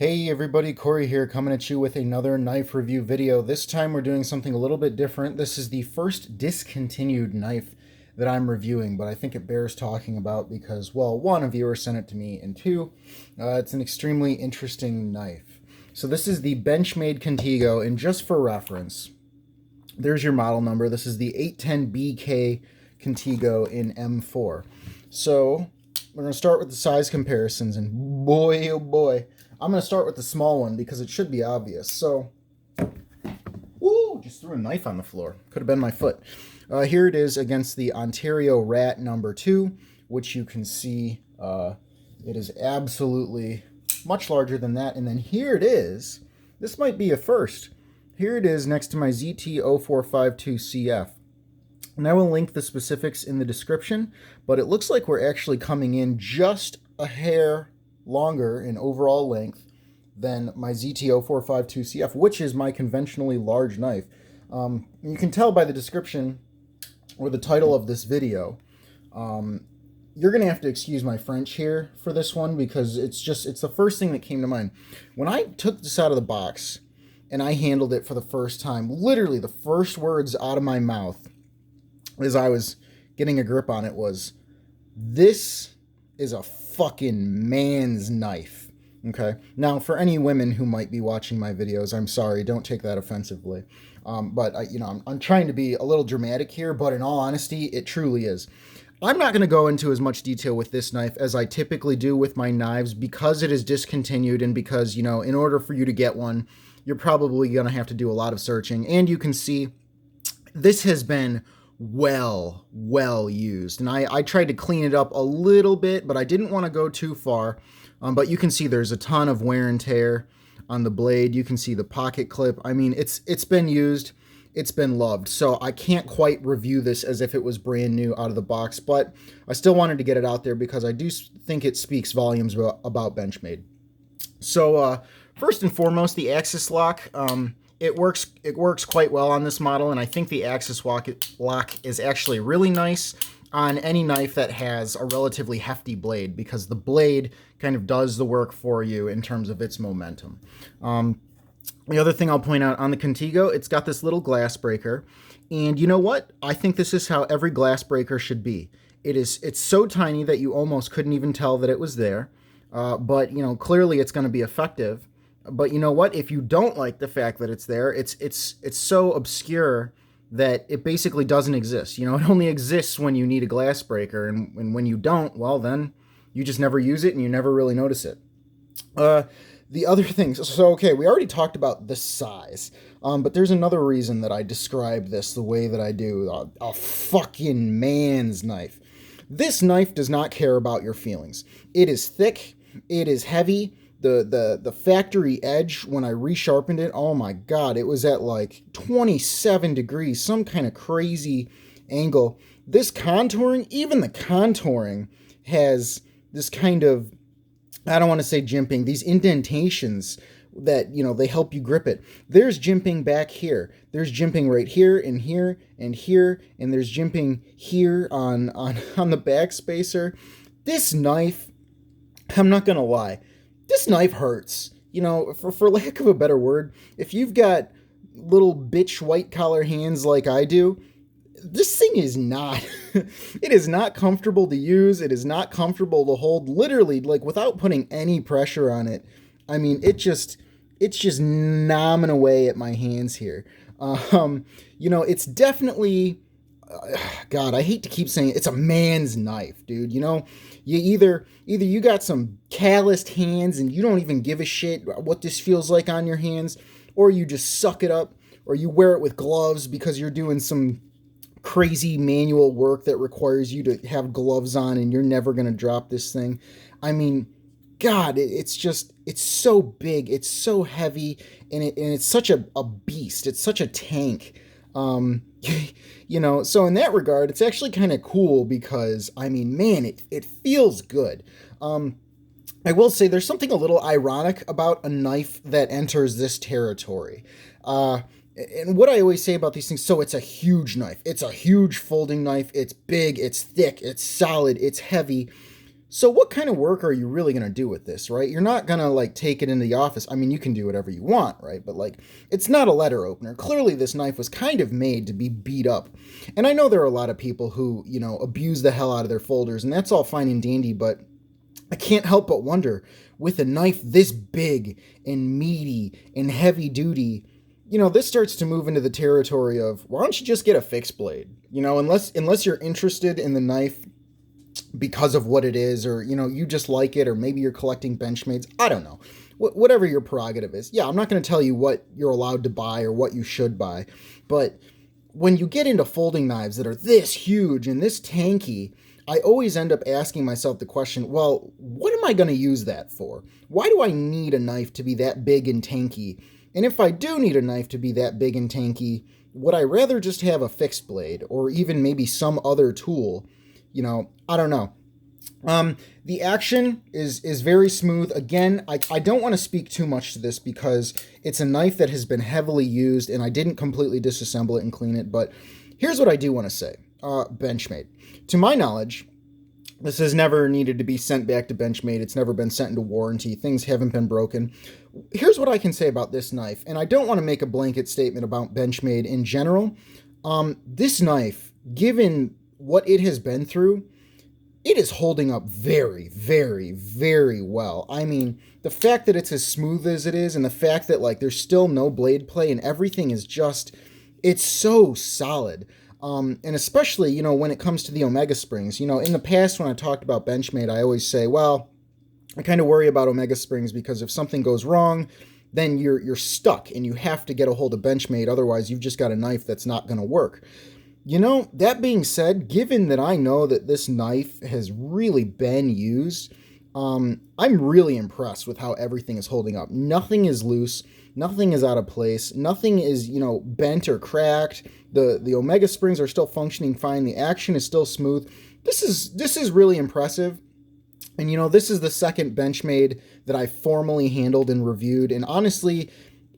Hey everybody, Corey here coming at you with another knife review video. This time we're doing something a little bit different. This is the first discontinued knife that I'm reviewing, but I think it bears talking about because, well, one, a viewer sent it to me, and two, it's an extremely interesting knife. So this is the Benchmade Contego, and just for reference, there's your model number. This is the 810BK Contego in M4. So we're going to start with the size comparisons, and boy, oh boy, I'm going to start with the small one because it should be obvious. So, woo, just threw a knife on the floor. Could have been my foot. Here it is against the Ontario Rat number 2, which you can see it is absolutely much larger than that. And then here it is. This might be a first. Here it is next to my ZT0452CF. And I will link the specifics in the description, but it looks like we're actually coming in just a hair longer in overall length than my ZT0452CF, which is my conventionally large knife. You can tell by the description or the title of this video. You're going to have to excuse my French here for this one because it's the first thing that came to mind. When I took this out of the box and I handled it for the first time, literally the first words out of my mouth as I was getting a grip on it was, "This is a fucking man's knife." Okay. Now, for any women who might be watching my videos, I'm sorry, don't take that offensively. But I'm trying to be a little dramatic here, but in all honesty, it truly is. I'm not going to go into as much detail with this knife as I typically do with my knives because it is discontinued and because, in order for you to get one, you're probably going to have to do a lot of searching. And you can see this has been well used. And I tried to clean it up a little bit, but I didn't want to go too far. But you can see there's a ton of wear and tear on the blade. You can see the pocket clip. I mean, it's been used. It's been loved. So I can't quite review this as if it was brand new out of the box, but I still wanted to get it out there because I do think it speaks volumes about Benchmade. So first and foremost, the axis lock. It works quite well on this model, and I think the axis lock is actually really nice on any knife that has a relatively hefty blade because the blade kind of does the work for you in terms of its momentum. The other thing I'll point out on the Contego, it's got this little glass breaker, and you know what? I think this is how every glass breaker should be. It's so tiny that you almost couldn't even tell that it was there, but clearly it's going to be effective. But you know what? If you don't like the fact that it's there, it's so obscure that it basically doesn't exist. It only exists when you need a glass breaker, and when you don't, well, then you just never use it and you never really notice it. The other things, so okay, we already talked about the size, but there's another reason that I describe this the way that I do. A fucking man's knife. This knife does not care about your feelings. It is thick. It is heavy. The factory edge, when I resharpened it, oh my god, it was at like 27 degrees, some kind of crazy angle. This contouring, even the contouring has this kind of, I don't want to say jimping, these indentations that, they help you grip it. There's jimping back here. There's jimping right here and here and here, and there's jimping here on the back spacer. This knife, I'm not going to lie, this knife hurts. For lack of a better word, if you've got little bitch white collar hands like I do, this thing is not, it is not comfortable to use. It is not comfortable to hold, literally, like without putting any pressure on it. I mean, it's just nomming away at my hands here. It's definitely, God, I hate to keep saying it, it's a man's knife, dude. You either you got some calloused hands and you don't even give a shit what this feels like on your hands, or you just suck it up, or you wear it with gloves because you're doing some crazy manual work that requires you to have gloves on and you're never going to drop this thing. I mean, God, it's so big, it's so heavy, and it's such a beast. It's such a tank. So in that regard, it's actually kind of cool because, I mean, man, it feels good. I will say there's something a little ironic about a knife that enters this territory. And what I always say about these things, so it's a huge knife. It's a huge folding knife. It's big, it's thick, it's solid, it's heavy. So what kind of work are you really going to do with this, right? You're not going to like take it into the office. I mean, you can do whatever you want, right? But like, it's not a letter opener. Clearly this knife was kind of made to be beat up. And I know there are a lot of people who, abuse the hell out of their folders, and that's all fine and dandy, but I can't help but wonder, with a knife this big and meaty and heavy duty, this starts to move into the territory of, why don't you just get a fixed blade? Unless you're interested in the knife because of what it is, or you just like it, or maybe you're collecting Benchmades. I don't know. Whatever your prerogative is. Yeah, I'm not going to tell you what you're allowed to buy or what you should buy, but when you get into folding knives that are this huge and this tanky, I always end up asking myself the question, well, what am I going to use that for? Why do I need a knife to be that big and tanky? And if I do need a knife to be that big and tanky, would I rather just have a fixed blade, or even maybe some other tool? I don't know. The action is very smooth. Again, I don't want to speak too much to this because it's a knife that has been heavily used and I didn't completely disassemble it and clean it, but here's what I do want to say. Benchmade. To my knowledge, this has never needed to be sent back to Benchmade. It's never been sent into warranty. Things haven't been broken. Here's what I can say about this knife, and I don't want to make a blanket statement about Benchmade in general. This knife, given what it has been through, it is holding up very, very, very well. I mean, the fact that it's as smooth as it is, and the fact that like there's still no blade play and everything is just, it's so solid. And especially, when it comes to the Omega springs, in the past when I talked about Benchmade, I always say, well, I kind of worry about Omega springs because if something goes wrong, then you're stuck and you have to get a hold of Benchmade. Otherwise, you've just got a knife that's not going to work. That being said, given that I know that this knife has really been used, I'm really impressed with how everything is holding up. Nothing is loose. Nothing is out of place. Nothing is, bent or cracked. The Omega springs are still functioning fine. The action is still smooth. This is really impressive. And, this is the second Benchmade that I formally handled and reviewed. And honestly,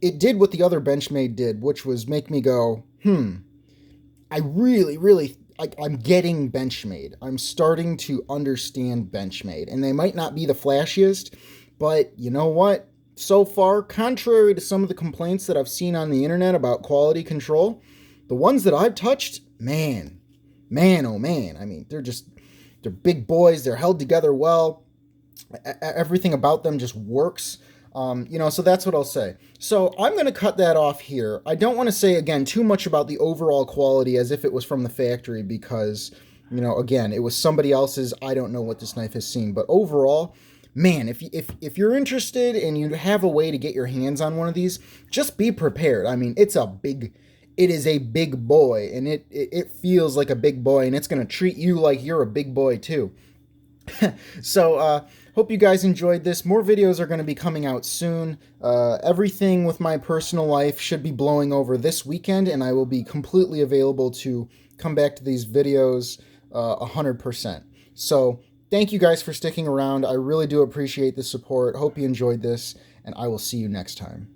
it did what the other Benchmade did, which was make me go, I really, I'm getting Benchmade. I'm starting to understand Benchmade. And they might not be the flashiest, but you know what? So far, contrary to some of the complaints that I've seen on the internet about quality control, the ones that I've touched, man, oh man. I mean, they're big boys. They're held together well. Everything about them just works. So that's what I'll say. So I'm going to cut that off here. I don't want to say, again, too much about the overall quality as if it was from the factory because, again, it was somebody else's. I don't know what this knife has seen. But overall, man, if you're interested and you have a way to get your hands on one of these, just be prepared. I mean, it is a big boy, and it feels like a big boy, and it's going to treat you like you're a big boy too. So, hope you guys enjoyed this. More videos are going to be coming out soon. Everything with my personal life should be blowing over this weekend, and I will be completely available to come back to these videos 100%. So, thank you guys for sticking around. I really do appreciate the support. Hope you enjoyed this, and I will see you next time.